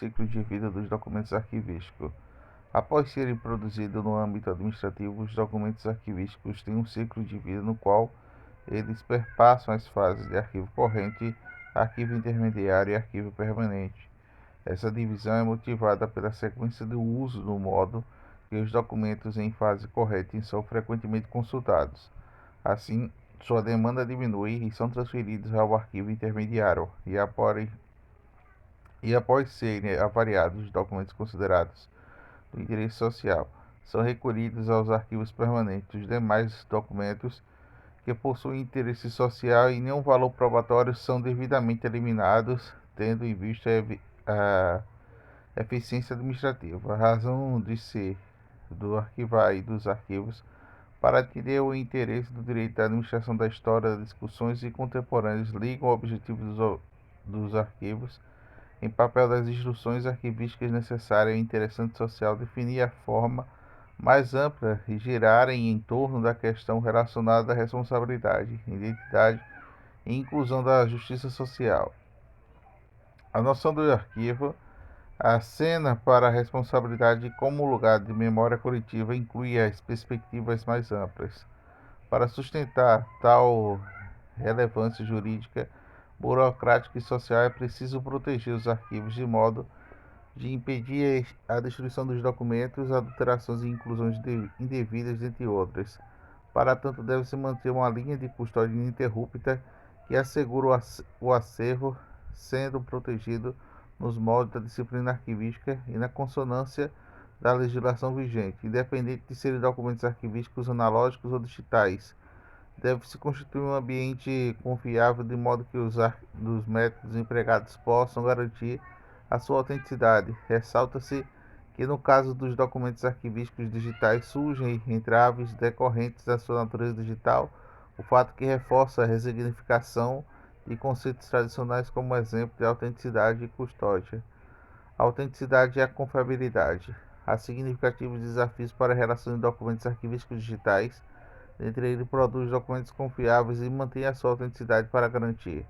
ciclo de vida dos documentos arquivísticos. Após serem produzidos no âmbito administrativo, os documentos arquivísticos têm um ciclo de vida no qual eles perpassam as fases de arquivo corrente, arquivo intermediário e arquivo permanente. Essa divisão é motivada pela sequência do uso do modo que os documentos em fase corrente são frequentemente consultados. Assim, sua demanda diminui e são transferidos ao arquivo intermediário, após serem avaliados os documentos considerados do interesse social, são recolhidos aos arquivos permanentes. Os demais documentos que possuem interesse social e nenhum valor probatório são devidamente eliminados, tendo em vista a eficiência administrativa. A razão de ser do arquivar e dos arquivos para atender o interesse do direito da administração da história, das discussões e contemporâneas ligam o objetivo dos arquivos em papel das instruções arquivísticas necessárias e interessante social definir a forma mais ampla e girarem em torno da questão relacionada à responsabilidade, identidade e inclusão da justiça social. A noção do arquivo acena para a responsabilidade como lugar de memória coletiva inclui as perspectivas mais amplas. Para sustentar tal relevância jurídica, burocrática e social, é preciso proteger os arquivos de modo de impedir a destruição dos documentos, adulterações e inclusões indevidas, entre outras. Para tanto, deve-se manter uma linha de custódia ininterrupta que assegure o acervo sendo protegido nos moldes da disciplina arquivística e na consonância da legislação vigente, independente de serem documentos arquivísticos analógicos ou digitais. Deve-se constituir um ambiente confiável de modo que os métodos empregados possam garantir a sua autenticidade. Ressalta-se que, no caso dos documentos arquivísticos digitais, surgem entraves decorrentes da sua natureza digital, o fato que reforça a resignificação de conceitos tradicionais como exemplo de autenticidade e custódia. A autenticidade e a confiabilidade. Há significativos desafios para a relação de documentos arquivísticos digitais. Dentre eles, produz documentos confiáveis e mantém a sua autenticidade para garantir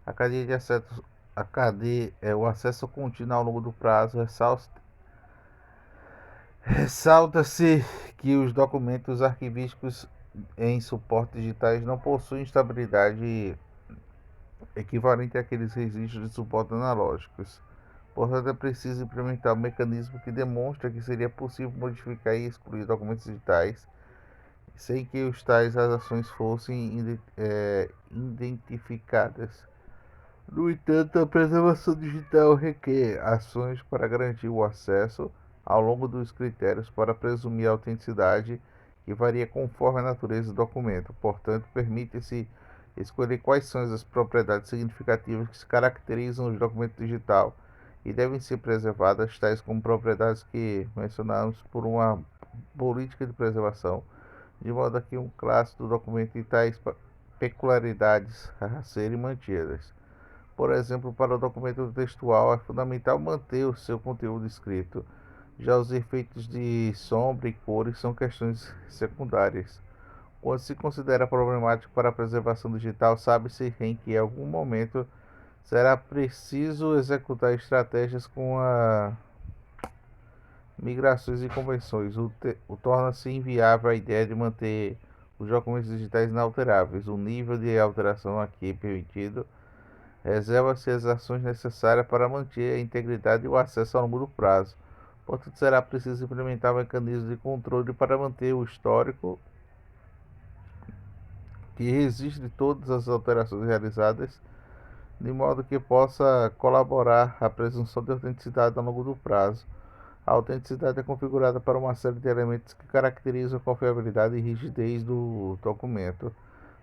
a cadeia de acesso, o acesso contínuo ao longo do prazo. Ressalta-se que os documentos arquivísticos em suportes digitais não possuem estabilidade equivalente àqueles registros de suporte analógicos. Portanto, é preciso implementar um mecanismo que demonstre que seria possível modificar e excluir documentos digitais sem que os tais ações fossem identificadas. No entanto, a preservação digital requer ações para garantir o acesso ao longo dos critérios para presumir a autenticidade, que varia conforme a natureza do documento. Portanto, permite-se escolher quais são as propriedades significativas que se caracterizam os documentos digitais e devem ser preservadas, tais como propriedades que mencionamos por uma política de preservação, de modo que um clássico do documento e tais peculiaridades a serem mantidas. Por exemplo, para o documento textual é fundamental manter o seu conteúdo escrito. Já os efeitos de sombra e cores são questões secundárias. Quando se considera problemático para a preservação digital, sabe-se em que em algum momento será preciso executar estratégias com a migrações e convenções. Torna-se inviável a ideia de manter os documentos digitais inalteráveis. O nível de alteração aqui permitido reserva-se as ações necessárias para manter a integridade e o acesso ao longo do prazo. Portanto, será preciso implementar mecanismos de controle para manter o histórico que registre todas as alterações realizadas, de modo que possa colaborar à presunção de autenticidade ao longo do prazo. A autenticidade é configurada para uma série de elementos que caracterizam a confiabilidade e rigidez do documento.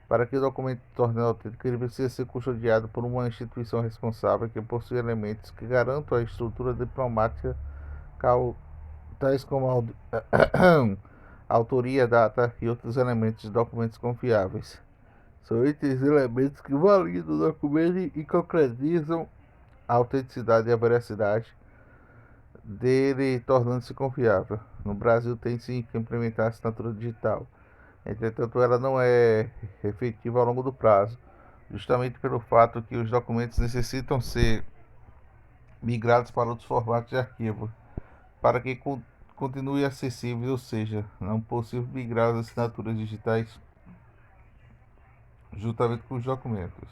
Para que o documento se torne autêntico, ele precisa ser custodiado por uma instituição responsável que possui elementos que garantam a estrutura diplomática, tais como autoria, data e outros elementos de documentos confiáveis. São esses elementos que validam o documento e concretizam a autenticidade e a veracidade dele, tornando-se confiável. No Brasil, tem-se que implementar a assinatura digital. Entretanto, ela não é efetiva ao longo do prazo, justamente pelo fato que os documentos necessitam ser migrados para outros formatos de arquivo, para que continue acessível, ou seja, não possível migrar as assinaturas digitais juntamente com os documentos.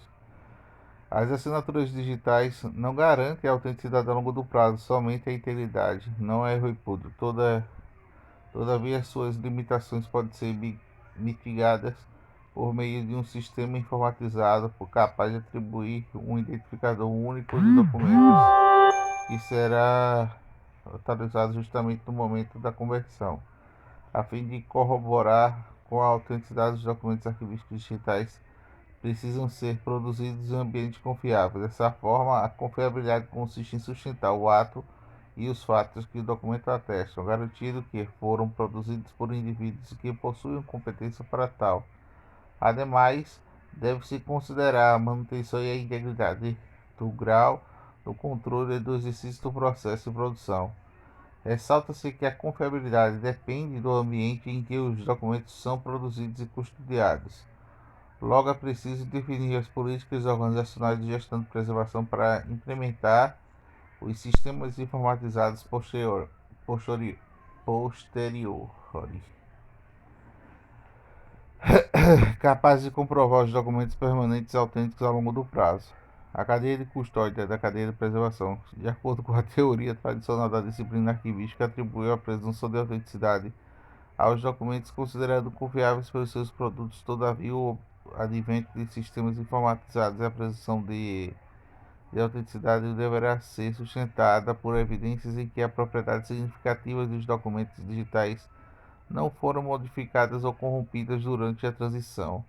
As assinaturas digitais não garantem a autenticidade ao longo do prazo, somente a integridade, não é repúdio. Todavia, suas limitações podem ser mitigadas por meio de um sistema informatizado capaz de atribuir um identificador único de documentos, que será atualizado justamente no momento da conversão, a fim de corroborar com a autenticidade dos documentos arquivísticos digitais precisam ser produzidos em um ambiente confiável. Dessa forma, a confiabilidade consiste em sustentar o ato e os fatos que o documento atestam, garantindo que foram produzidos por indivíduos que possuem competência para tal. Ademais, deve-se considerar a manutenção e a integridade do grau do controle e do exercício do processo de produção. Ressalta-se que a confiabilidade depende do ambiente em que os documentos são produzidos e custodiados. Logo, é preciso definir as políticas organizacionais de gestão de preservação para implementar os sistemas informatizados posteriores, capazes de comprovar os documentos permanentes autênticos ao longo do prazo. A cadeia de custódia da cadeia de preservação, de acordo com a teoria tradicional da disciplina arquivística, atribuiu a presunção de autenticidade aos documentos considerados confiáveis pelos seus produtos. Todavia, o advento de sistemas informatizados e a presunção de autenticidade deverá ser sustentada por evidências em que a propriedade significativa dos documentos digitais não foram modificadas ou corrompidas durante a transição.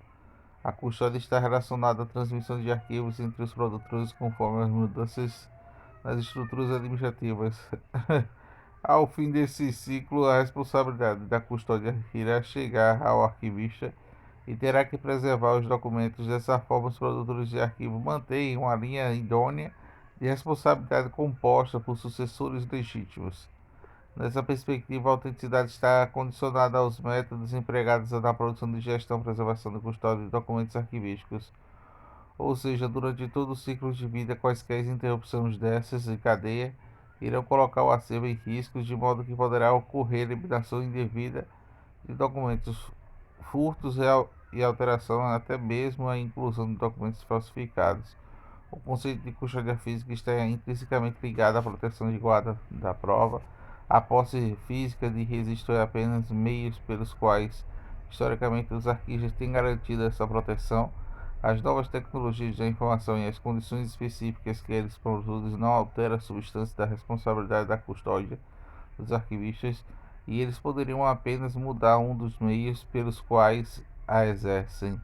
A custódia está relacionada à transmissão de arquivos entre os produtores conforme as mudanças nas estruturas administrativas. Ao fim desse ciclo, a responsabilidade da custódia irá chegar ao arquivista e terá que preservar os documentos. Dessa forma, os produtores de arquivo mantêm uma linha idônea de responsabilidade composta por sucessores legítimos. Nessa perspectiva, a autenticidade está condicionada aos métodos empregados na produção de gestão, preservação e custódia de documentos arquivísticos, ou seja, durante todo o ciclo de vida, quaisquer interrupções dessas em cadeia irão colocar o acervo em risco, de modo que poderá ocorrer eliminação indevida de documentos, furtos e alteração, até mesmo a inclusão de documentos falsificados. O conceito de custódia física está intrinsecamente ligado à proteção de guarda da prova. A posse física de registro é apenas meios pelos quais, historicamente, os arquivos têm garantido essa proteção. As novas tecnologias da informação e as condições específicas que eles produzem não alteram a substância da responsabilidade da custódia dos arquivistas, e eles poderiam apenas mudar um dos meios pelos quais a exercem.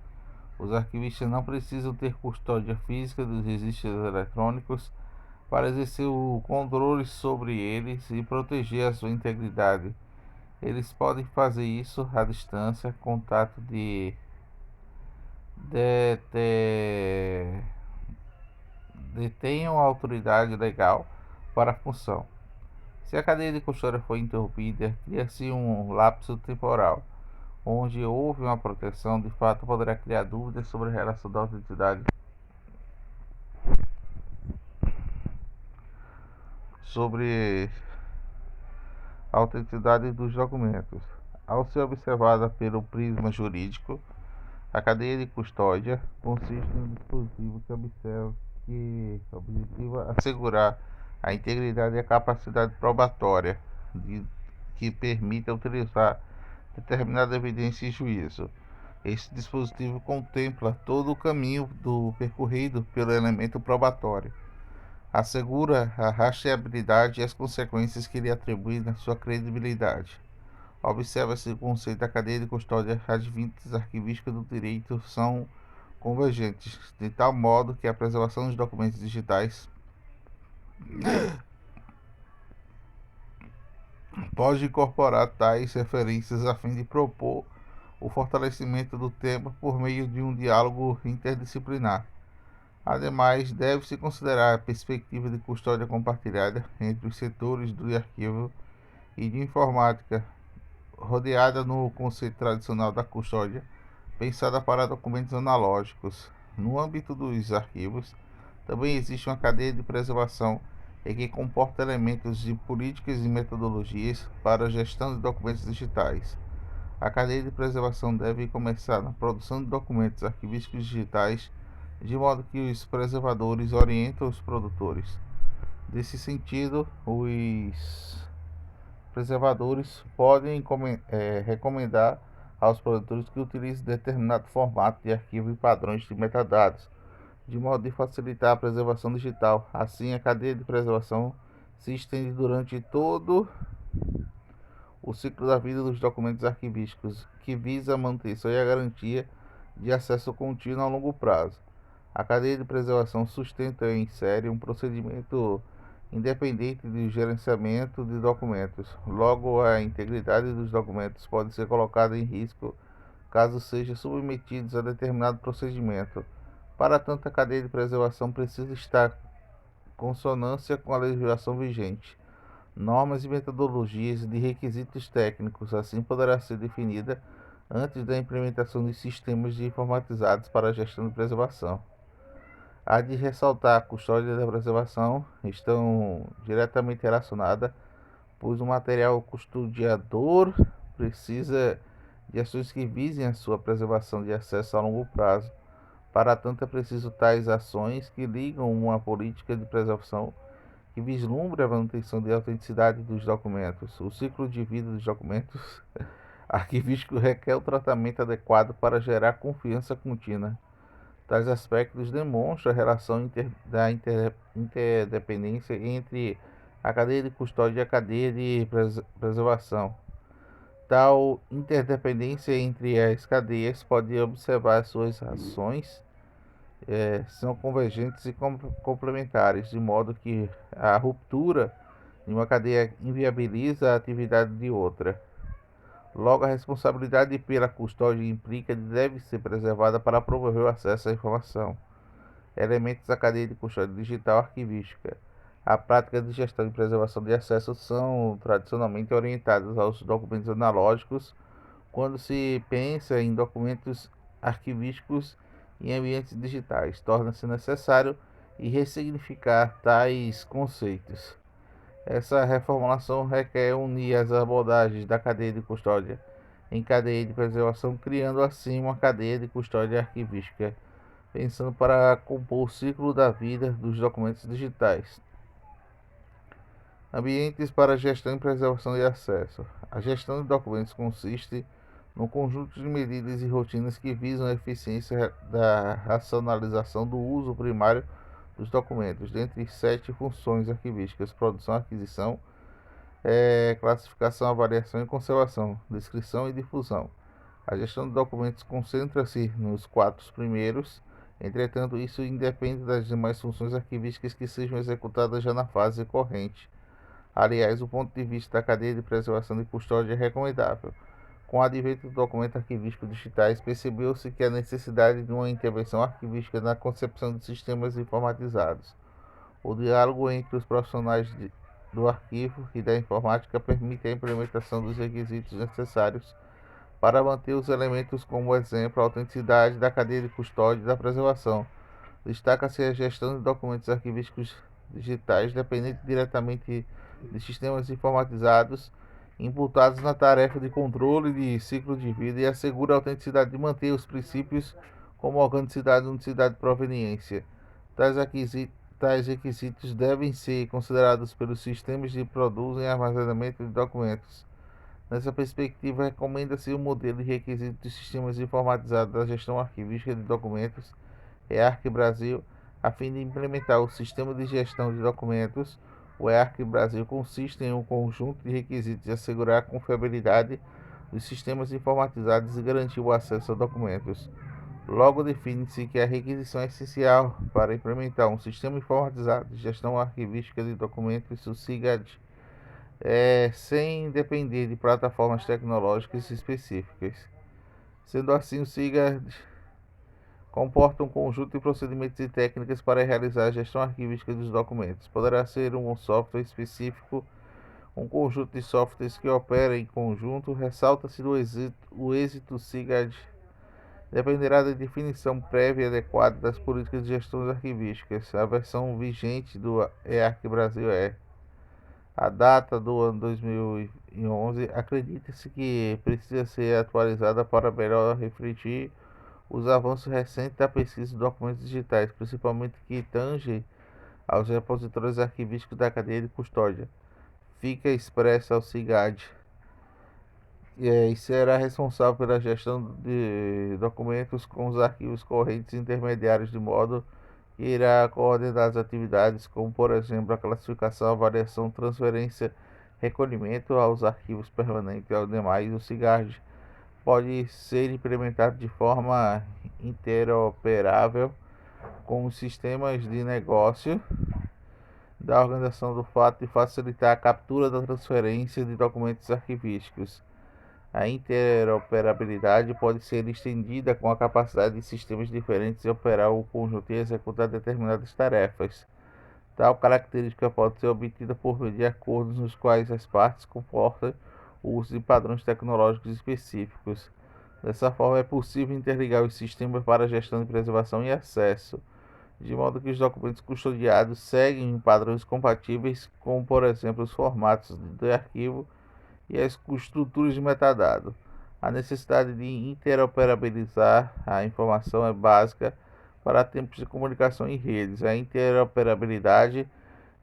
Os arquivistas não precisam ter custódia física dos registros eletrônicos para exercer o controle sobre eles e proteger a sua integridade. Eles podem fazer isso à distância, contato detenham a autoridade legal para a função. Se a cadeia de custódia for interrompida, cria-se um lapso temporal, onde houve uma proteção. De fato, poderá criar dúvidas sobre a relação da autenticidade sobre a autenticidade dos documentos. Ao ser observada pelo prisma jurídico, a cadeia de custódia consiste em um dispositivo que objetiva assegurar a integridade e a capacidade probatória que permita utilizar determinada evidência em juízo. Este dispositivo contempla todo o caminho percorrido pelo elemento probatório, assegura a rastreabilidade e as consequências que lhe atribuem na sua credibilidade. Observa-se o conceito da cadeia de custódia. As vintes arquivísticas do direito são convergentes, de tal modo que a preservação dos documentos digitais pode incorporar tais referências a fim de propor o fortalecimento do tema por meio de um diálogo interdisciplinar. Ademais, deve-se considerar a perspectiva de custódia compartilhada entre os setores do arquivo e de informática, rodeada no conceito tradicional da custódia, pensada para documentos analógicos. No âmbito dos arquivos, também existe uma cadeia de preservação e que comporta elementos de políticas e metodologias para a gestão de documentos digitais. A cadeia de preservação deve começar na produção de documentos arquivísticos digitais, de modo que os preservadores orientam os produtores. Nesse sentido, os preservadores podem recomendar aos produtores que utilizem determinado formato de arquivo e padrões de metadados, de modo a facilitar a preservação digital. Assim, a cadeia de preservação se estende durante todo o ciclo da vida dos documentos arquivísticos, que visa a manutenção e a garantia de acesso contínuo a longo prazo. A cadeia de preservação sustenta em série um procedimento independente de gerenciamento de documentos. Logo, a integridade dos documentos pode ser colocada em risco caso sejam submetidos a determinado procedimento. Para tanto, a cadeia de preservação precisa estar em consonância com a legislação vigente, normas e metodologias de requisitos técnicos. Assim, poderá ser definida antes da implementação de sistemas informatizados para a gestão de preservação. Há de ressaltar que a custódia e a preservação estão diretamente relacionadas, pois o material custodiador precisa de ações que visem a sua preservação de acesso a longo prazo. Para tanto, é preciso tais ações que ligam uma política de preservação que vislumbre a manutenção de autenticidade dos documentos. O ciclo de vida dos documentos arquivísticos requer o tratamento adequado para gerar confiança contínua. Tais aspectos demonstram a relação interdependência entre a cadeia de custódia e a cadeia de preservação. Tal interdependência entre as cadeias pode observar suas ações são convergentes e complementares, de modo que a ruptura de uma cadeia inviabiliza a atividade de outra. Logo, a responsabilidade pela custódia implica que deve ser preservada para promover o acesso à informação. Elementos da cadeia de custódia digital arquivística. A prática de gestão e preservação de acesso são tradicionalmente orientadas aos documentos analógicos quando se pensa em documentos arquivísticos em ambientes digitais. Torna-se necessário ressignificar tais conceitos. Essa reformulação requer unir as abordagens da cadeia de custódia em cadeia de preservação, criando assim uma cadeia de custódia arquivística, pensando para compor o ciclo da vida dos documentos digitais. Ambientes para gestão e preservação de acesso. A gestão de documentos consiste num conjunto de medidas e rotinas que visam a eficiência da racionalização do uso primário dos documentos, dentre 7 funções arquivísticas: produção, aquisição, classificação, avaliação e conservação, descrição e difusão. A gestão de documentos concentra-se nos 4 primeiros, entretanto, isso independe das demais funções arquivísticas que sejam executadas já na fase corrente. Aliás, o ponto de vista da cadeia de preservação e custódia é recomendável. Com o advento do documento arquivístico digitais, percebeu-se que a necessidade de uma intervenção arquivística na concepção de sistemas informatizados. O diálogo entre os profissionais do arquivo e da informática permite a implementação dos requisitos necessários para manter os elementos como exemplo a autenticidade da cadeia de custódia e da preservação. Destaca-se a gestão de documentos arquivísticos digitais dependente diretamente de sistemas informatizados imputados na tarefa de controle de ciclo de vida e assegura a autenticidade de manter os princípios como organicidade, unicidade e proveniência. Tais requisitos devem ser considerados pelos sistemas que produzem e armazenamento de documentos. Nessa perspectiva, recomenda-se o modelo de requisitos de sistemas informatizados da gestão arquivística de documentos, EARC Brasil, a fim de implementar o sistema de gestão de documentos. O EARC Brasil consiste em um conjunto de requisitos de assegurar a confiabilidade dos sistemas informatizados e garantir o acesso a documentos. Logo, define-se que a requisição é essencial para implementar um sistema informatizado de gestão arquivística de documentos, o SIGAD, sem depender de plataformas tecnológicas específicas. Sendo assim, o SIGAD comporta um conjunto de procedimentos e técnicas para realizar a gestão arquivística dos documentos. Poderá ser um software específico, um conjunto de softwares que opera em conjunto. Ressalta-se o êxito SIGAD dependerá da definição prévia e adequada das políticas de gestão arquivísticas. A versão vigente do EARC Brasil é a data do ano 2011. Acredita-se que precisa ser atualizada para melhor refletir os avanços recentes da pesquisa de documentos digitais, principalmente que tangem aos repositórios arquivísticos da cadeia de custódia. Fica expressa ao CIGAD e será responsável pela gestão de documentos com os arquivos correntes intermediários, de modo que irá coordenar as atividades, como, por exemplo, a classificação, avaliação, transferência, recolhimento aos arquivos permanentes e aos demais. O CIGAD pode ser implementado de forma interoperável com os sistemas de negócio da organização do fato e facilitar a captura da transferência de documentos arquivísticos. A interoperabilidade pode ser estendida com a capacidade de sistemas diferentes de operar o conjunto e executar determinadas tarefas. Tal característica pode ser obtida por meio de acordos nos quais as partes comportam o uso de padrões tecnológicos específicos. Dessa forma, é possível interligar os sistemas para gestão de preservação e acesso, de modo que os documentos custodiados seguem padrões compatíveis, como, por exemplo, os formatos de arquivo e as estruturas de metadado. A necessidade de interoperabilizar a informação é básica para tempos de comunicação em redes. A interoperabilidade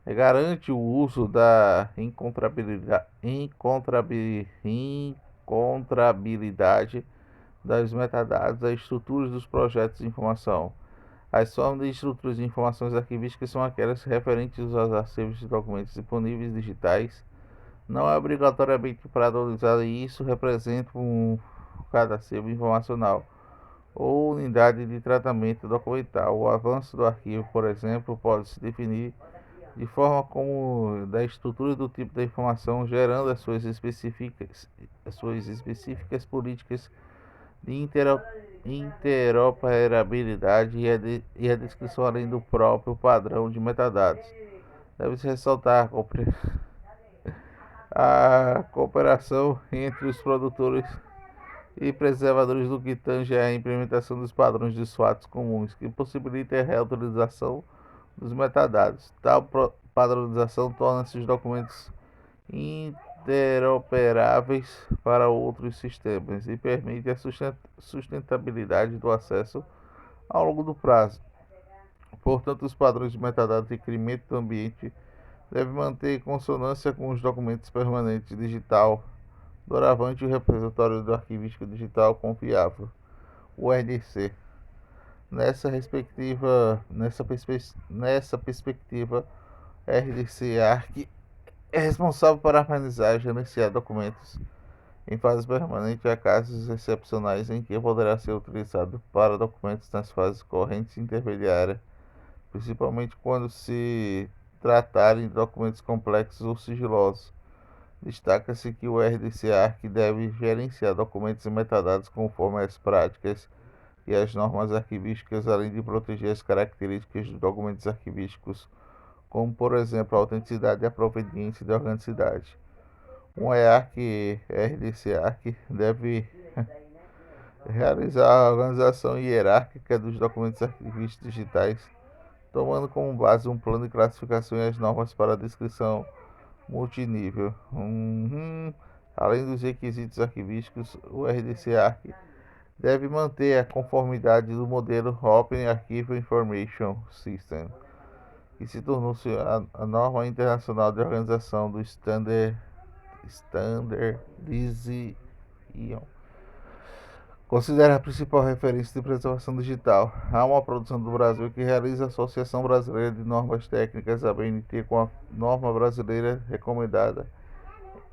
garante o uso da encontrabilidade das metadados das estruturas dos projetos de informação. As formas de estruturas de informações arquivísticas são aquelas referentes aos arquivos de documentos disponíveis digitais. Não é obrigatoriamente padronizado e isso representa cada acervo informacional ou unidade de tratamento documental. O avanço do arquivo, por exemplo, pode se definir de forma como da estrutura do tipo da informação, gerando as suas específicas políticas de interoperabilidade e a descrição além do próprio padrão de metadados. Deve-se ressaltar a cooperação entre os produtores e preservadores do que tange à implementação dos padrões de fatos comuns, que possibilita a reutilização dos metadados. Tal padronização torna esses documentos interoperáveis para outros sistemas e permite a sustentabilidade do acesso ao longo do prazo. Portanto, os padrões de metadados e requerimento do ambiente devem manter consonância com os documentos permanentes digital, doravante o repositório do arquivístico digital confiável, o RDC. Nessa perspectiva, RDC-ARC é responsável por armazenar e gerenciar documentos em fase permanente. Há casos excepcionais em que poderá ser utilizado para documentos nas fases correntes e intermediárias, principalmente quando se tratarem de documentos complexos ou sigilosos. Destaca-se que o RDC-ARC deve gerenciar documentos e metadados conforme as práticas e as normas arquivísticas, além de proteger as características dos documentos arquivísticos, como, por exemplo, a autenticidade, a proveniência e a organicidade. Um EARC RDC-ARC deve realizar a organização hierárquica dos documentos arquivísticos digitais, tomando como base um plano de classificação e as normas para a descrição multinível. Além dos requisitos arquivísticos, o RDC-ARC deve manter a conformidade do modelo Open Archive Information System, que se tornou-se a norma internacional de organização do Standardization. Considera a principal referência de preservação digital. Há uma produção do Brasil que realiza a Associação Brasileira de Normas Técnicas, a BNT, com a norma brasileira recomendada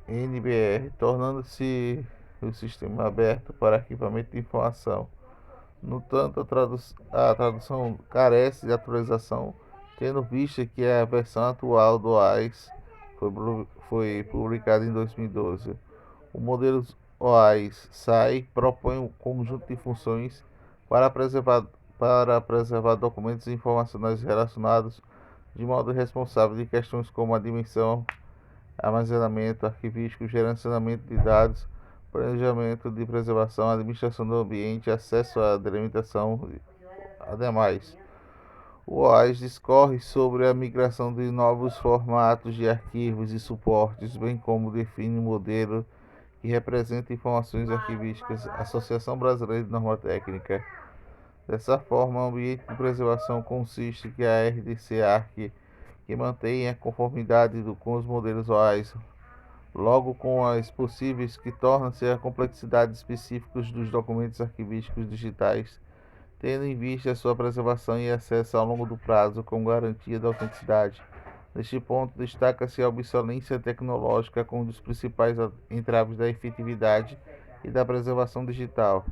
NBR, tornando-se o sistema aberto para arquivamento de informação. No entanto, a tradução carece de atualização, tendo vista que a versão atual do AIS foi publicada em 2012. O modelo OAIS-SAI propõe um conjunto de funções para preservar documentos informacionais relacionados de modo responsável de questões como a dimensão, armazenamento arquivístico, gerenciamento de dados, planejamento de preservação, administração do ambiente, acesso à delimitação. Ademais, o OAS discorre sobre a migração de novos formatos de arquivos e suportes, bem como define um modelo que representa informações arquivísticas, Associação Brasileira de Normotécnica. Dessa forma, o ambiente de preservação consiste que a RDC-ARC que mantém a conformidade com os modelos OAS, logo com as possíveis que tornam-se a complexidade específicos dos documentos arquivísticos digitais, tendo em vista sua preservação e acesso ao longo do prazo como garantia da autenticidade. Neste ponto, destaca-se a obsolescência tecnológica como um dos principais entraves da efetividade e da preservação digital.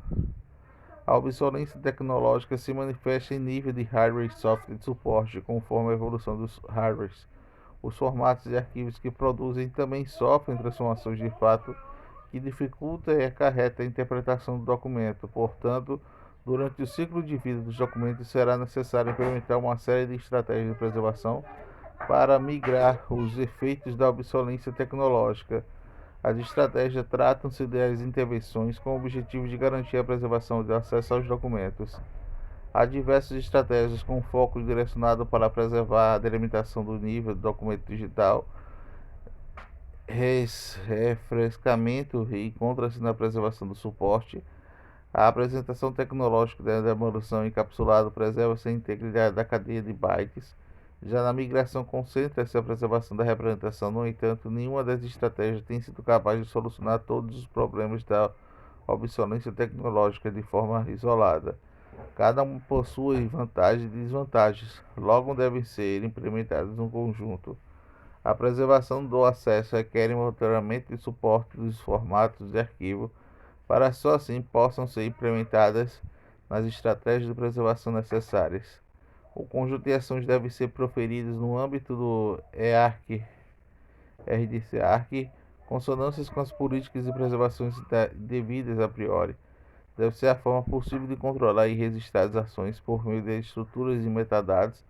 A obsolescência tecnológica se manifesta em nível de hardware e software de suporte, conforme a evolução dos hardwares. Os formatos de arquivos que produzem também sofrem transformações de fato que dificultam e acarretam a interpretação do documento. Portanto, durante o ciclo de vida dos documentos será necessário implementar uma série de estratégias de preservação para migrar os efeitos da obsolescência tecnológica. As estratégias tratam-se das intervenções com o objetivo de garantir a preservação de acesso aos documentos. Há diversas estratégias com foco direcionado para preservar a delimitação do nível do documento digital, refrescamento e encontra-se na preservação do suporte. A apresentação tecnológica da demolição encapsulada preserva-se a integridade da cadeia de bytes. Já na migração, concentra-se a preservação da representação. No entanto, nenhuma das estratégias tem sido capaz de solucionar todos os problemas da obsolescência tecnológica de forma isolada. Cada uma possui vantagens e desvantagens, logo devem ser implementadas no conjunto. A preservação do acesso requer monitoramento e suporte dos formatos de arquivo para só assim possam ser implementadas nas estratégias de preservação necessárias. O conjunto de ações deve ser proferidas no âmbito do EARC, RDC-ARC, consonâncias com as políticas de preservação devidas a priori. Deve ser a forma possível de controlar e registrar as ações por meio de estruturas e metadados,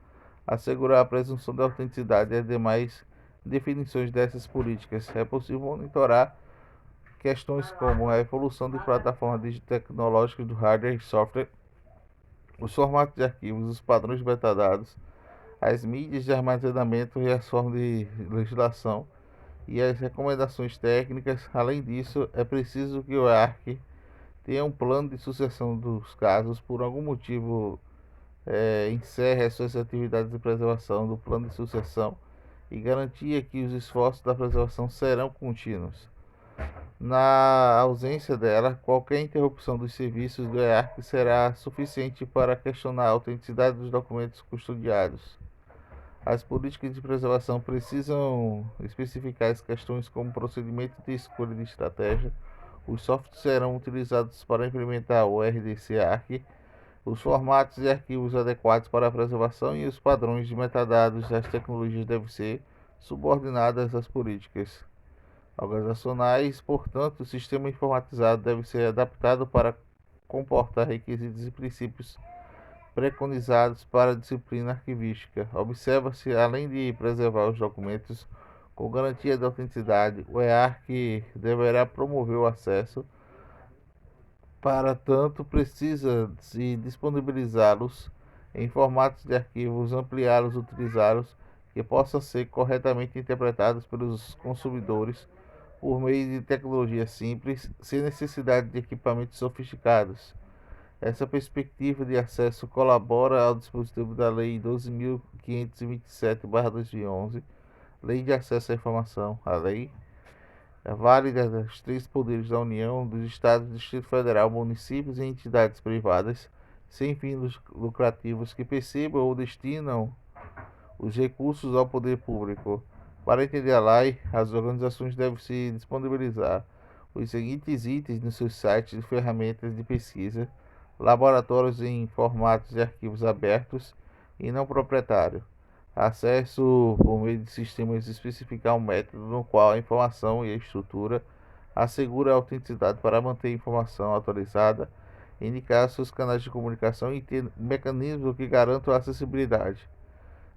assegurar a presunção de autenticidade e as demais definições dessas políticas. É possível monitorar questões como a evolução de plataformas tecnológicas do hardware e software, os formatos de arquivos, os padrões de metadados, as mídias de armazenamento e as formas de legislação e as recomendações técnicas. Além disso, é preciso que o EARC tenha um plano de sucessão dos casos, por algum motivo, encerre as suas atividades de preservação do plano de sucessão e garantia que os esforços da preservação serão contínuos. Na ausência dela, qualquer interrupção dos serviços do EARC será suficiente para questionar a autenticidade dos documentos custodiados. As políticas de preservação precisam especificar as questões como procedimento de escolha de estratégia. Os softwares serão utilizados para implementar o RDC-ARC, os formatos e arquivos adequados para a preservação e os padrões de metadados das tecnologias devem ser subordinadas às políticas organizacionais. Portanto, o sistema informatizado deve ser adaptado para comportar requisitos e princípios preconizados para a disciplina arquivística. Observa-se, além de preservar os documentos com garantia de autenticidade, o EARC deverá promover o acesso. Para tanto, precisa-se disponibilizá-los em formatos de arquivos, ampliá-los, utilizá-los, que possam ser corretamente interpretados pelos consumidores por meio de tecnologia simples, sem necessidade de equipamentos sofisticados. Essa perspectiva de acesso colabora ao dispositivo da Lei 12.527/2011, Lei de Acesso à Informação. A lei é válida dos três poderes da União, dos Estados, Distrito Federal, municípios e entidades privadas, sem fins lucrativos, que percebam ou destinam os recursos ao poder público. Para entender a lei, as organizações devem se disponibilizar os seguintes itens nos seus sites de ferramentas de pesquisa, laboratórios em formatos de arquivos abertos e não proprietário. Acesso por meio de sistemas, especificar um método no qual a informação e a estrutura assegura a autenticidade para manter a informação atualizada, indicar seus canais de comunicação e ter mecanismos que garantam a acessibilidade.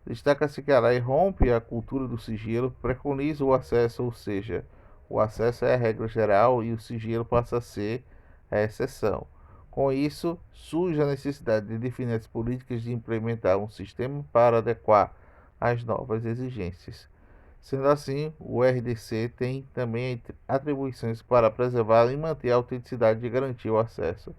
Destaca-se que a lei rompe a cultura do sigilo, preconiza o acesso, ou seja, O acesso é a regra geral e o sigilo passa a ser a exceção. Com isso, surge a necessidade de definir as políticas de implementar um sistema para adequar às novas exigências. Sendo assim, o RDC tem também atribuições para preservar e manter a autenticidade e garantir o acesso.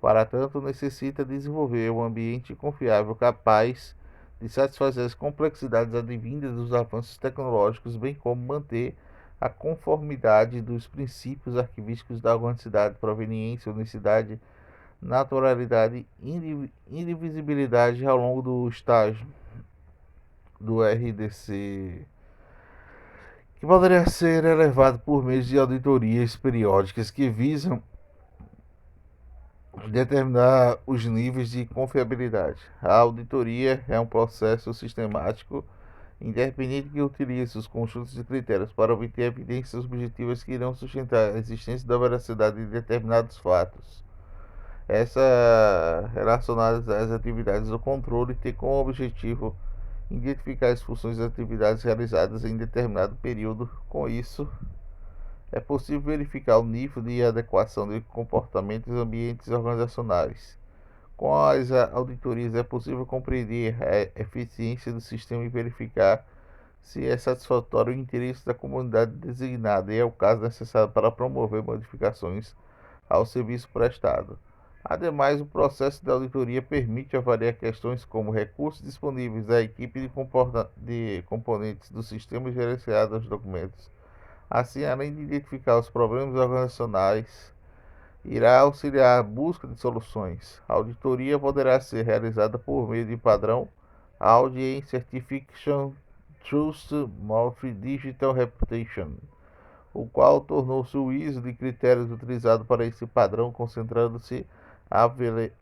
Para tanto, necessita desenvolver um ambiente confiável capaz de satisfazer as complexidades advindas dos avanços tecnológicos, bem como manter a conformidade dos princípios arquivísticos da organicidade, proveniência, unicidade, naturalidade e indivisibilidade ao longo do estágio do RDC, que poderia ser elevado por meio de auditorias periódicas que visam determinar os níveis de confiabilidade. A auditoria é um processo sistemático independente que utiliza os conjuntos de critérios para obter evidências objetivas que irão sustentar a existência da veracidade de determinados fatos. Essa relacionadas às atividades do controle tem como objetivo identificar as funções das atividades realizadas em determinado período. Com isso, é possível verificar o nível de adequação de comportamentos e ambientes organizacionais. Com as auditorias é possível compreender a eficiência do sistema e verificar se é satisfatório o interesse da comunidade designada e é o caso necessário para promover modificações ao serviço prestado. Ademais, o processo de auditoria permite avaliar questões como recursos disponíveis da equipe de componentes do sistema gerenciado aos documentos. Assim, além de identificar os problemas organizacionais, irá auxiliar a busca de soluções. A auditoria poderá ser realizada por meio de padrão Audit Certification Trust Mouth Digital Reputation, o qual tornou-se o ISO de critérios utilizado para esse padrão, concentrando-se a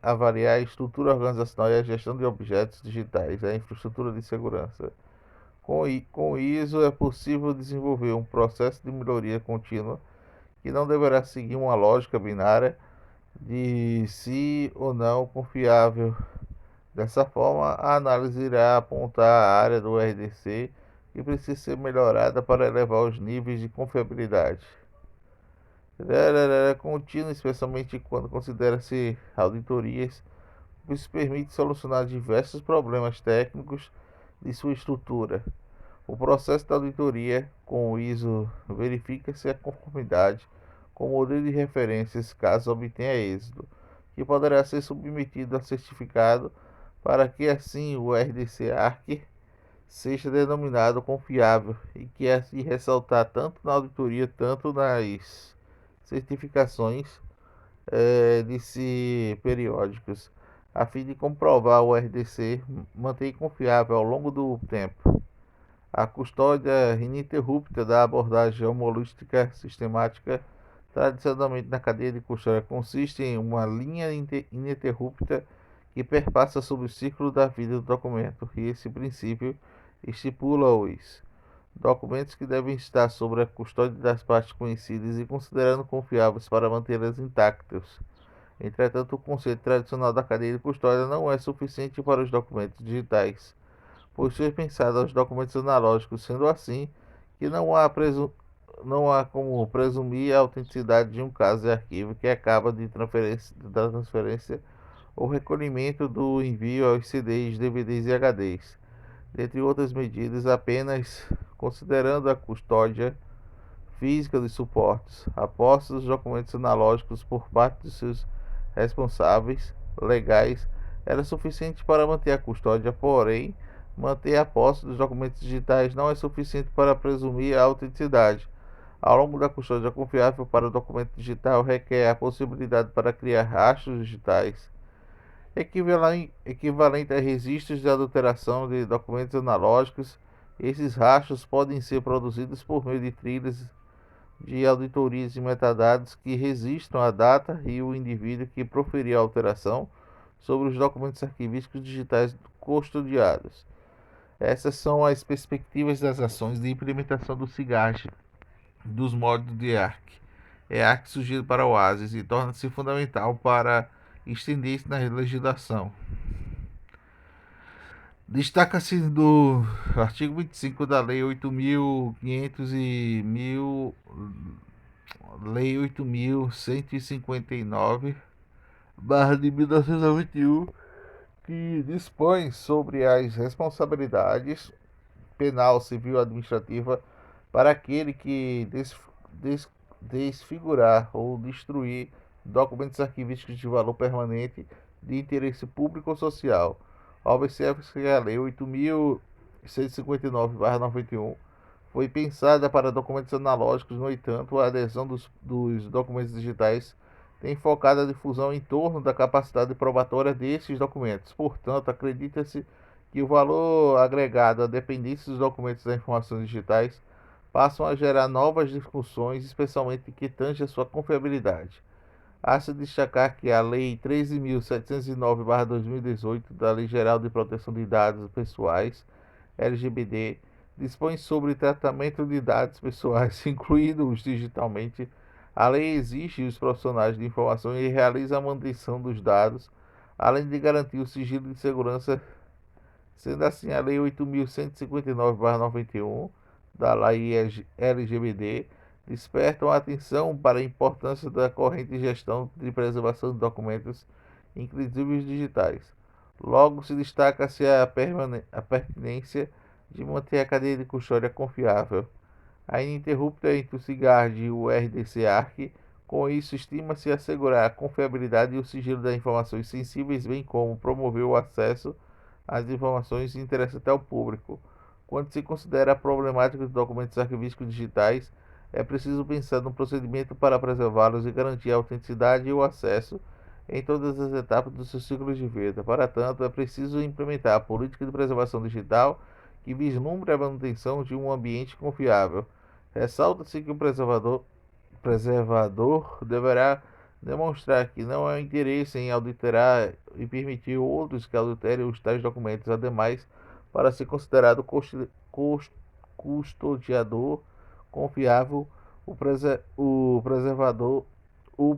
avaliar a estrutura organizacional e a gestão de objetos digitais, a infraestrutura de segurança. Com o ISO é possível desenvolver um processo de melhoria contínua que não deverá seguir uma lógica binária de sim ou não confiável. Dessa forma, a análise irá apontar a área do RDC que precisa ser melhorada para elevar os níveis de confiabilidade contínua, especialmente quando considera-se auditorias. Isso permite solucionar diversos problemas técnicos de sua estrutura. O processo de auditoria com o ISO verifica-se a conformidade com o modelo de referências caso obtenha êxito, que poderá ser submetido a certificado para que assim o RDC ARC seja denominado confiável e que assim ressaltar tanto na auditoria, tanto nas certificações de si periódicos, a fim de comprovar o RDC mantém confiável ao longo do tempo. A custódia ininterrupta da abordagem homolística sistemática, tradicionalmente na cadeia de custódia, consiste em uma linha ininterrupta que perpassa sobre o ciclo da vida do documento, e esse princípio estipula os documentos que devem estar sob a custódia das partes conhecidas e considerando confiáveis para mantê-las intactas. Entretanto, o conceito tradicional da cadeia de custódia não é suficiente para os documentos digitais, pois foi pensado aos documentos analógicos, sendo assim que não há como presumir a autenticidade de um caso de arquivo que acaba da transferência ou recolhimento do envio aos CDs, DVDs e HDs, dentre outras medidas, apenas considerando a custódia física dos suportes. A posse dos documentos analógicos por parte dos seus responsáveis legais era suficiente para manter a custódia, porém, manter a posse dos documentos digitais não é suficiente para presumir a autenticidade. Ao longo da custódia confiável para o documento digital requer a possibilidade para criar rastros digitais equivalente a registros de adulteração de documentos analógicos. Esses rastros podem ser produzidos por meio de trilhas de auditorias de metadados que registram a data e o indivíduo que proferiu a alteração sobre os documentos arquivísticos digitais custodiados. Essas são as perspectivas das ações de implementação do SIGART dos módulos de ARC. É ARC surgido para o OASIS e torna-se fundamental para estender-se na legislação. Destaca-se do artigo 25 da Lei 8.500 e Lei 8.159/de 1991, que dispõe sobre as responsabilidades penal, civil e administrativa para aquele que des- desfigurar ou destruir documentos arquivísticos de valor permanente de interesse público ou social. Observe-se que a Lei 8.159/91 foi pensada para documentos analógicos. No entanto, a adesão dos documentos digitais tem focado a difusão em torno da capacidade probatória desses documentos. Portanto, acredita-se que o valor agregado à dependência dos documentos das informações digitais passam a gerar novas discussões, especialmente que tange a sua confiabilidade. Há se destacar que a Lei 13.709/2018, da Lei Geral de Proteção de Dados Pessoais, LGBT, dispõe sobre tratamento de dados pessoais, incluídos digitalmente. A lei exige os profissionais de informação e realiza a manutenção dos dados, além de garantir o sigilo de segurança. Sendo assim, a Lei 8.159/91 da Lei LGBT despertam a atenção para a importância da corrente gestão de preservação de documentos, inclusive os digitais. Logo, se destaca-se a pertinência de manter a cadeia de custódia confiável, a ininterrupta entre o SIGARD e o RDC-ARC. Com isso, estima-se assegurar a confiabilidade e o sigilo das informações sensíveis, bem como promover o acesso às informações de interesse até ao público. Quando se considera a problemática de documentos arquivísticos digitais, é preciso pensar no procedimento para preservá-los e garantir a autenticidade e o acesso em todas as etapas do seu ciclo de vida. Para tanto, é preciso implementar a política de preservação digital que vislumbre a manutenção de um ambiente confiável. Ressalta-se que o preservador deverá demonstrar que não há interesse em adulterar e permitir outros que adulterem os tais documentos. Ademais, para ser considerado custodiador confiável, o preservador, o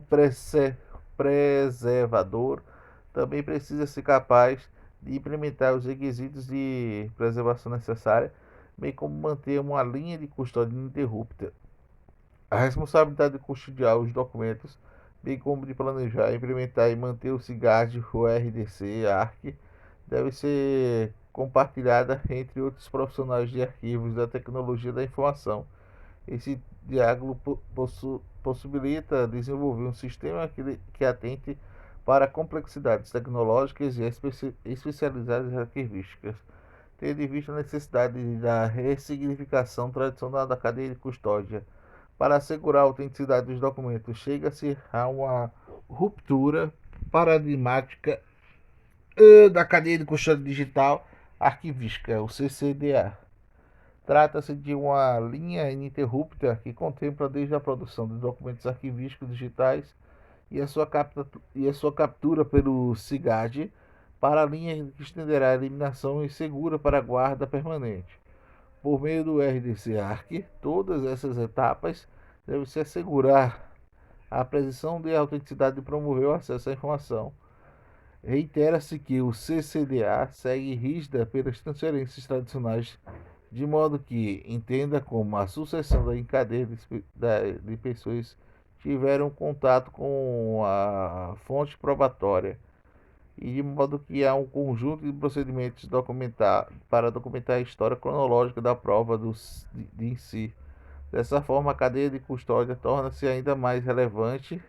preservador também precisa ser capaz de implementar os requisitos de preservação necessária, bem como manter uma linha de custódia ininterrupta. A responsabilidade de custodiar os documentos, bem como de planejar, implementar e manter o SIGARD, o RDC, a ARC, deve ser compartilhada entre outros profissionais de arquivos da tecnologia da informação. Esse diálogo possibilita desenvolver um sistema que atente para complexidades tecnológicas e especialidades arquivísticas, tendo em vista a necessidade da ressignificação tradicional da cadeia de custódia. Para assegurar a autenticidade dos documentos, chega-se a uma ruptura paradigmática da cadeia de custódia digital arquivística, o CCDA. Trata-se de uma linha ininterrupta que contempla desde a produção de documentos arquivísticos digitais e a sua captura pelo SIGAD para a linha que estenderá a eliminação e segura para a guarda permanente. Por meio do RDC-ARC, todas essas etapas devem se assegurar a precisão de autenticidade e promover o acesso à informação. Reitera-se que o CCDA segue rígida pelas transferências tradicionais, de modo que entenda como a sucessão em cadeia de pessoas tiveram contato com a fonte probatória, e de modo que há um conjunto de procedimentos para documentar a história cronológica da prova em si. Dessa forma, a cadeia de custódia torna-se ainda mais relevante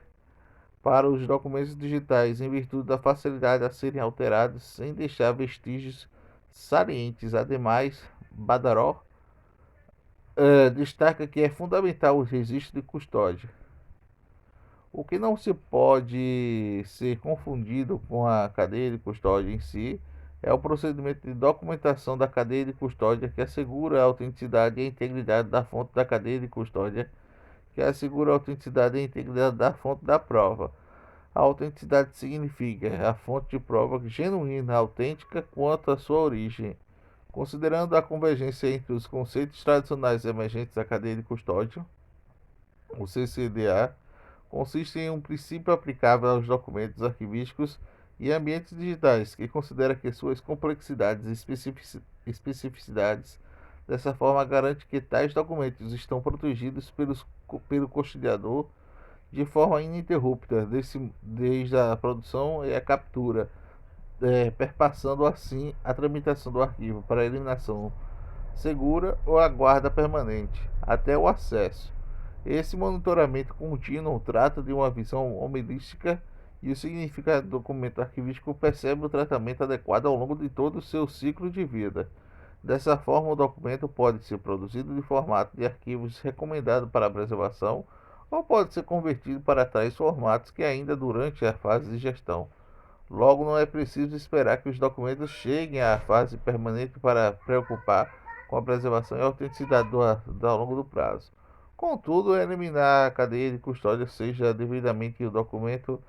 para os documentos digitais, em virtude da facilidade a serem alterados sem deixar vestígios salientes. Ademais, Badaró destaca que é fundamental o registro de custódia, o que não se pode ser confundido com a cadeia de custódia em si. É o procedimento de documentação da cadeia de custódia que assegura a autenticidade e a integridade da fonte da cadeia de custódia, que assegura a autenticidade e a integridade da fonte da prova. A autenticidade significa a fonte de prova genuína, autêntica quanto à sua origem. Considerando a convergência entre os conceitos tradicionais emergentes da cadeia de custódia, o CCDA consiste em um princípio aplicável aos documentos arquivísticos e ambientes digitais, que considera que suas complexidades e especificidades, dessa forma, garante que tais documentos estão protegidos pelo custodiador de forma ininterrupta, desde a produção e a captura, perpassando assim a tramitação do arquivo para eliminação segura ou a guarda permanente, até o acesso. Esse monitoramento contínuo trata de uma visão homilética e o significado do documento arquivístico percebe o tratamento adequado ao longo de todo o seu ciclo de vida. Dessa forma, o documento pode ser produzido de formato de arquivos recomendado para preservação ou pode ser convertido para tais formatos que ainda durante a fase de gestão. Logo, não é preciso esperar que os documentos cheguem à fase permanente para preocupar com a preservação e a autenticidade ao longo do prazo. Contudo, eliminar a cadeia de custódia seja devidamente o documento.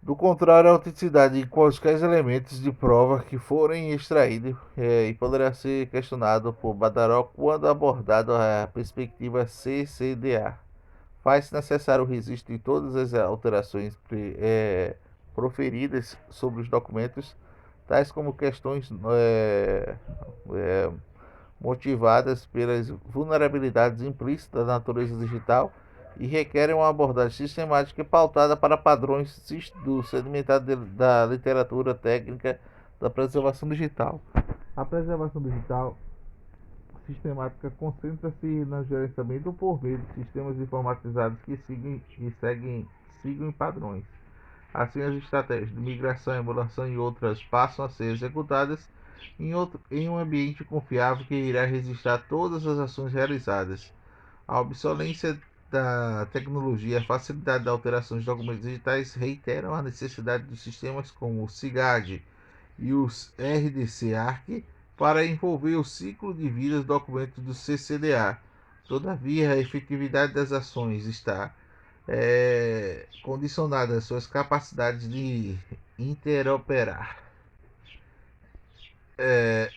Do contrário, a autenticidade de quaisquer elementos de prova que forem extraídos e poderá ser questionado por Badaró quando abordado a perspectiva CCDA. Faz-se necessário o registro de todas as alterações proferidas sobre os documentos, tais como questões motivadas pelas vulnerabilidades implícitas da natureza digital e requerem uma abordagem sistemática e pautada para padrões do sedimentado da literatura técnica da preservação digital. A preservação digital sistemática concentra-se no gerenciamento por meio de sistemas informatizados que sigam padrões. Assim, as estratégias de migração, emulação e outras passam a ser executadas em um ambiente confiável que irá registrar todas as ações realizadas. A obsolência da tecnologia e a facilidade da alteração de documentos digitais reiteram a necessidade de sistemas como o SIGAD e os RDC-ARC para envolver o ciclo de vida dos documentos do CCDA. Todavia, a efetividade das ações está condicionada às suas capacidades de interoperar.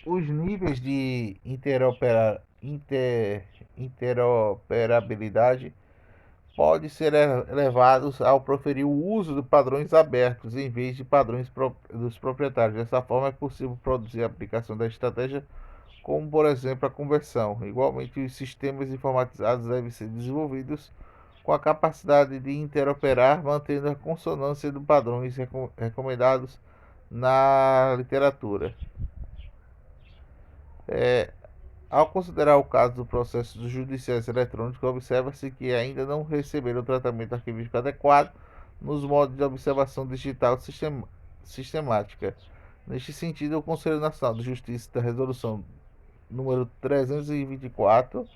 Os níveis de interoperabilidade podem ser elevados ao proferir o uso de padrões abertos em vez de padrões dos proprietários. Dessa forma, é possível produzir a aplicação da estratégia, como por exemplo a conversão. Igualmente, os sistemas informatizados devem ser desenvolvidos com a capacidade de interoperar, mantendo a consonância de padrões recomendados na literatura. Ao considerar o caso do processo dos judiciais eletrônicos, observa-se que ainda não receberam o tratamento arquivístico adequado nos modos de observação digital sistemática. Neste sentido, o Conselho Nacional de Justiça, da Resolução número 324,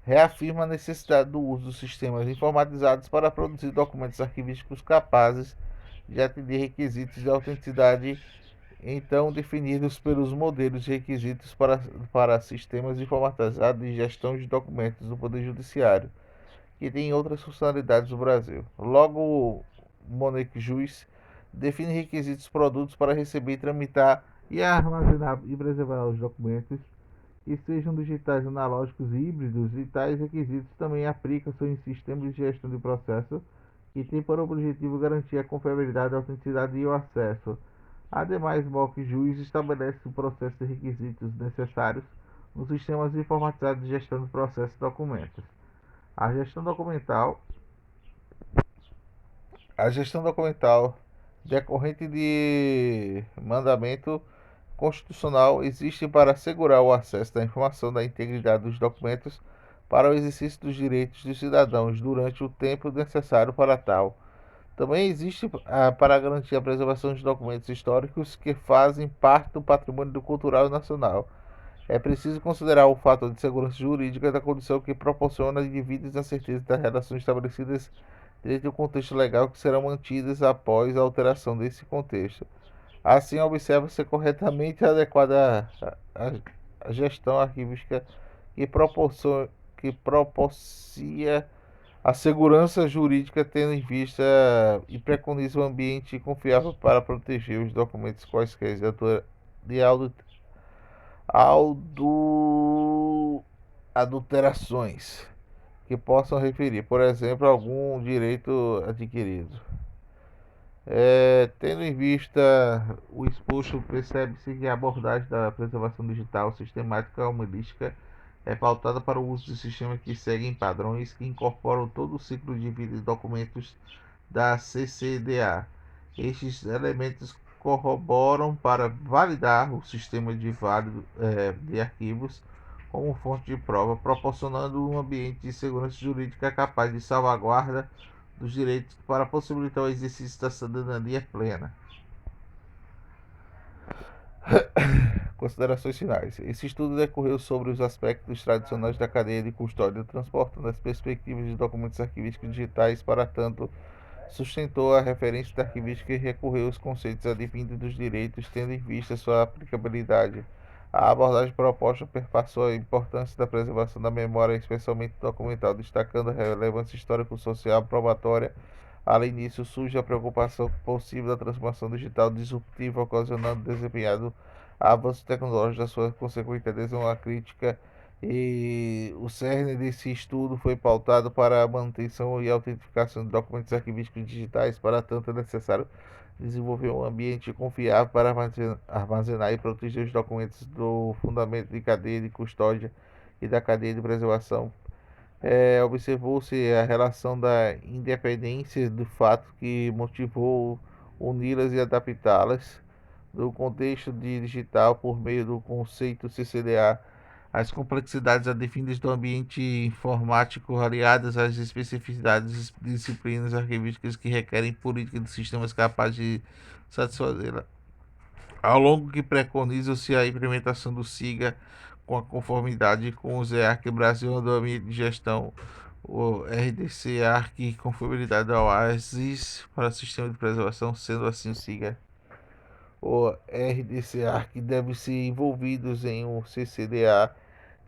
reafirma a necessidade do uso dos sistemas informatizados para produzir documentos arquivísticos capazes de atender requisitos de autenticidade então definidos pelos modelos de requisitos para sistemas informatizados de gestão de documentos do Poder Judiciário, que tem outras funcionalidades no Brasil. Logo, o MONEC-JUIZ define requisitos produtos para receber, tramitar e armazenar e preservar os documentos que sejam digitais, analógicos e híbridos, e tais requisitos também aplicam-se em sistemas de gestão de processo que têm por objetivo garantir a confiabilidade, a autenticidade e o acesso. Ademais, MOC-JUIZ estabelece o processo de requisitos necessários nos sistemas informatizados de gestão de processos e documentos. A gestão documental, decorrente de mandamento constitucional, existe para assegurar o acesso da informação da integridade dos documentos para o exercício dos direitos dos cidadãos durante o tempo necessário para tal. Também existe para garantir a preservação de documentos históricos que fazem parte do patrimônio cultural nacional. É preciso considerar o fator de segurança jurídica da condição que proporciona indivíduos a certeza das relações estabelecidas dentro do contexto legal que serão mantidas após a alteração desse contexto. Assim, observa-se corretamente e adequada a gestão arquivística que propicia a segurança jurídica, tendo em vista e preconiza um ambiente confiável para proteger os documentos quaisquer de adulterações que possam referir, por exemplo, algum direito adquirido. Tendo em vista o exposto, percebe-se que a abordagem da preservação digital sistemática homilética é pautada para o uso de sistemas que seguem padrões que incorporam todo o ciclo de vida de documentos da CCDA. Estes elementos corroboram para validar o sistema de arquivos como fonte de prova, proporcionando um ambiente de segurança jurídica capaz de salvaguarda dos direitos para possibilitar o exercício da cidadania plena. Considerações finais. Esse estudo decorreu sobre os aspectos tradicionais da cadeia de custódia, transportando as perspectivas de documentos arquivísticos digitais. Para tanto, sustentou a referência da arquivística e recorreu aos conceitos advindos dos direitos, tendo em vista sua aplicabilidade. A abordagem proposta perpassou a importância da preservação da memória, especialmente documental, destacando a relevância histórico-social probatória. Além disso, surge a preocupação possível da transformação digital disruptiva, ocasionando desempenhado avanço tecnológico da sua consequente adesão à crítica, e o cerne desse estudo foi pautado para a manutenção e autenticação de documentos arquivísticos digitais. Para tanto, é necessário desenvolver um ambiente confiável para armazenar e proteger os documentos do fundamento de cadeia de custódia e da cadeia de preservação. Observou-se a relação da independência do fato que motivou uni-las e adaptá-las do contexto de digital por meio do conceito CCDA. As complexidades advindas do ambiente informático aliadas às especificidades de disciplinas arquivísticas que requerem políticas de sistemas capazes de satisfazê-la. Ao longo que preconiza-se a implementação do SIGA com a conformidade com o ZEARC Brasil do Ambiente de Gestão, o RDC ARC conformidade ao ASIS para o sistema de preservação, sendo assim o SIGA o RDCA que devem ser envolvidos em um CCDA,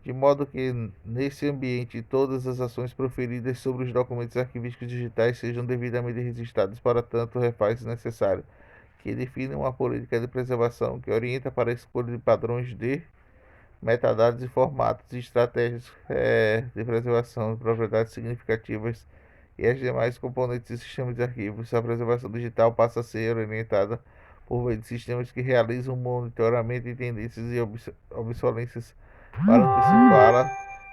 de modo que nesse ambiente todas as ações proferidas sobre os documentos arquivísticos digitais sejam devidamente registradas. Para tanto, refaz necessário que defina uma política de preservação que orienta para a escolha de padrões de metadados e formatos e estratégias de preservação de propriedades significativas e as demais componentes do sistema de arquivos. A preservação digital passa a ser orientada por meio de sistemas que realizam monitoramento de tendências e obsolências para antecipá-la,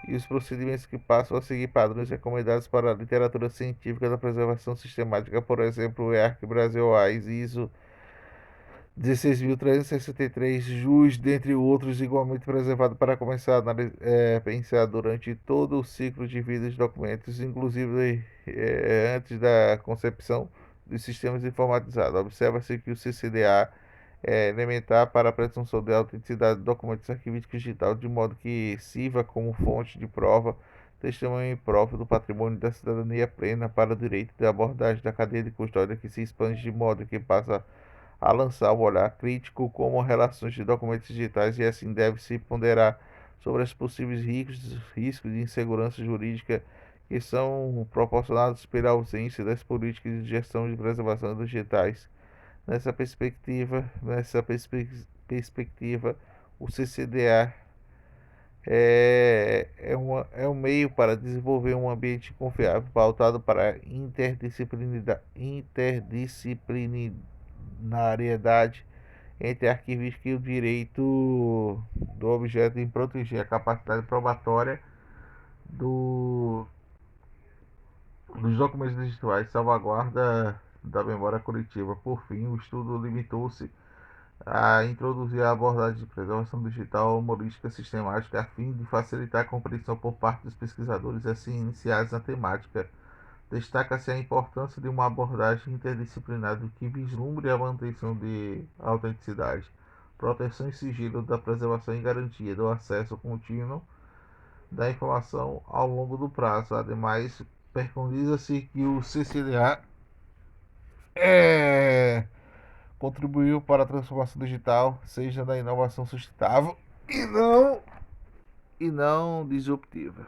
e os procedimentos que passam a seguir padrões recomendados para a literatura científica da preservação sistemática, por exemplo, o EARC Brasil AIS, ISO 16.363, JUS, dentre outros, igualmente preservado para começar a pensar durante todo o ciclo de vida dos documentos, inclusive antes da concepção dos sistemas informatizados. Observa-se que o CCDA é elementar para a presunção de autenticidade de documentos arquivísticos digitais, de modo que sirva como fonte de prova, testemunho e prova do patrimônio da cidadania plena para o direito de abordagem da cadeia de custódia, que se expande de modo que passa a lançar um olhar crítico como relações de documentos digitais, e assim deve-se ponderar sobre os possíveis riscos de insegurança jurídica que são proporcionados pela ausência das políticas de gestão de preservação digitais. Nessa perspectiva, o CCDA é um meio para desenvolver um ambiente confiável, pautado para a interdisciplinariedade entre a arquivística e o direito do objeto, em proteger a capacidade probatória do, dos documentos digitais, salvaguarda da memória coletiva. Por fim, o estudo limitou-se a introduzir a abordagem de preservação digital humorística sistemática a fim de facilitar a compreensão por parte dos pesquisadores assim iniciados na temática. Destaca-se a importância de uma abordagem interdisciplinar que vislumbre a manutenção de autenticidade, proteção e sigilo da preservação e garantia do acesso contínuo da informação ao longo do prazo. Ademais, preconiza-se que o CCDA é, contribuiu para a transformação digital, seja da inovação sustentável e não disruptiva.